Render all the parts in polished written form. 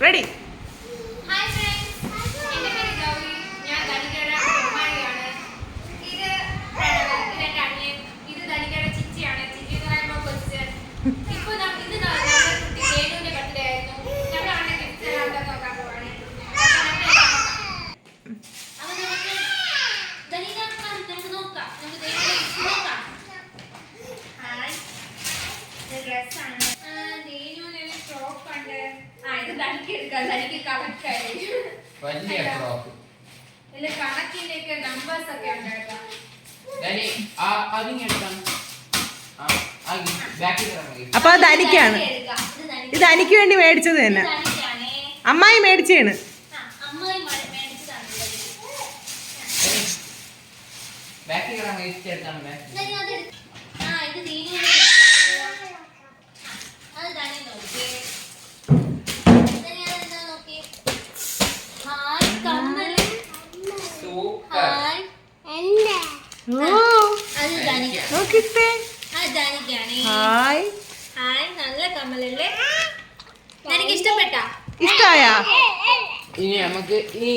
Ready. അപ്പൊ അത് അനിക്കാണ്. ഇത് അനിക്ക് വേണ്ടി മേടിച്ചത് തന്നെ. അമ്മായി മേടിച്ചാണ്. ഇഷ്ടായാ? ഇനി നമുക്ക് ഈ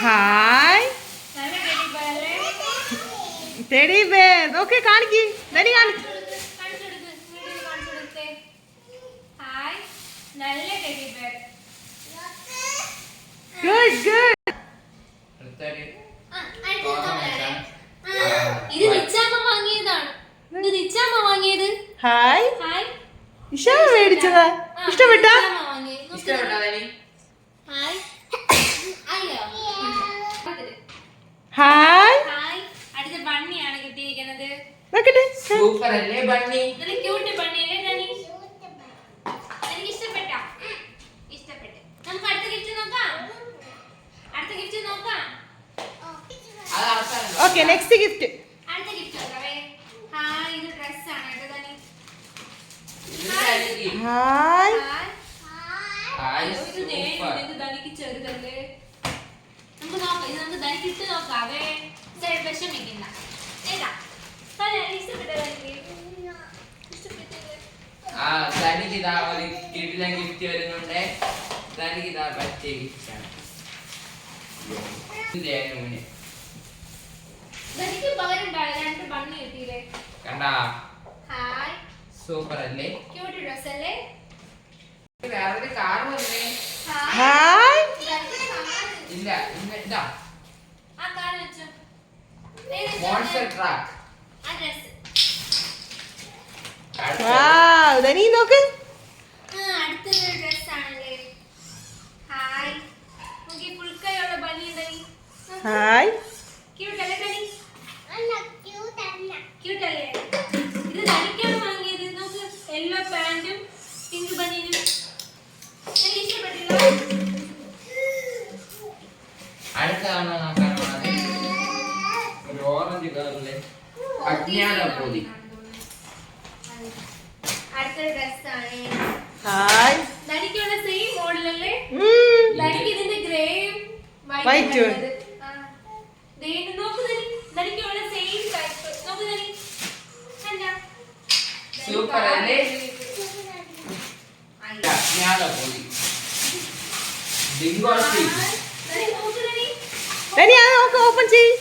ഹായ് ടെഡി ബെയർ. ഓക്കെ കാണിക്ക്. ധനി കാണിക്ക്. Good good. ഹായ് ഇഷാമ മേടിച്ചതാ. ഇഷ്ടപ്പെട്ടാ? ഹായ് അടുത്ത ബണ്ണിയാണ് കിട്ടിയിരിക്കുന്നത്. സൂപ്പർ അല്ലേ ബണ്ണി? നല്ല ക്യൂട്ട് ബണ്ണി അല്ലേ ഡാനി? എനിക്ക് ഇഷ്ടപ്പെട്ടോ? ഇഷ്ടപ്പെട്ടു. നമുക്ക് അടുത്ത ഗിഫ്റ്റ് നോക്കാം. Okay next gift. അടുത്ത ഗിഫ്റ്റ് നോക്കാവേ. ഹായ് ഇത് ഡ്രസ് ആണ് കേട്ടോ ഡാനി. ഹായ് ഇത് ഡാനിക്ക് ചെറുതല്ലേ. നമുക്ക് നോക്കാം. ഇത് നമുക്ക് ധനിക്ക് ഇട്ട് നോക്കാവേ. വിഷമിക്കണ്ട. ഗിഫ്റ്റ് വരുന്നുണ്ട്. തനിക്ക് ഇതാ പറ്റിയ ഗിഫ്റ്റ് ആണ്. കണ്ടാ? സൂപ്പർ അല്ലേ? ക്യൂട്ട് ഡ്രസ് അല്ലേ? വേറൊരു കാർ വന്നേ. ഹായ് ഇല്ല ഇതാ ആ കാർ വെച്ചോ. Monster truck. ആ ഡ്രസ്. വാവ് ധനി നോക്ക്. അടുത്തൊരു ഡ്രസ് ആണല്ലേ. ഹായ് നോക്കി ഫുൾ കൈയുള്ള ബനി ഡനി. ഹായ് ക്യൂട്ട് അല്ലേ ഡനി? ക്യൂട്ട് അല്ലേ? ഇത് ധനിക്കാണ് വാങ്ങിയത്. നോക്ക് യെല്ലോ പാന്റും പിങ്ക് ബനിയനും. എനിക്ക് ഇഷ്ടപ്പെട്ടില്ല. അടുത്താണ് നോക്കാൻ പോണത്. ഒരു ഓറഞ്ച് കളറിലെ അജ്ഞാത പൊതി. അടുത്തൊരു ഡ്രസ് ആണ്. Hi ധനിക്കുള്ള same മോഡലല്ലേ? ധനിക്ക് ഇതിന്റെ ഗ്രേയും വൈറ്റും. നോക്ക് ധനിക്കുള്ള സെയിം ടൈപ്പ്. നോക്ക് ധനി. സൂപ്പർ അല്ലേ? അജ്ഞാത പൊതി. Bingo stick. ധനി അത് നോക്ക്. ഓപ്പൺ ചെയ്യ്.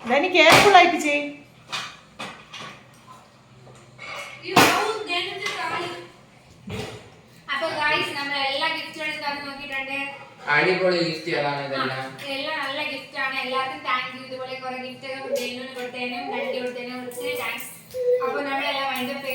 ധനി കെയർഫുൾ ആയിട്ട് ചെയ്യ്. അപ്പൊ ഗൈസ് നമ്മൾ എല്ലാ ഗിഫ്റ്റുകളും നോക്കിയിട്ടുണ്ട്. അടിപൊളി ഗിഫ്റ്റുകളാണ് ഇതെല്ലാം. എല്ലാം നല്ല ഗിഫ്റ്റ് ആണ്. എല്ലാവർക്കും താങ്ക് യു. ഇതുപോലെ കുറെ ഗിഫ്റ്റ് ഒക്കെ ജെയിനൂന് കൊടുത്തതിനും നന്ദി കൊടുത്തതിനും ഒത്തിരി താങ്ക്സ്. അപ്പൊ നമ്മളെല്ലാം വൈൻഡപ്പ്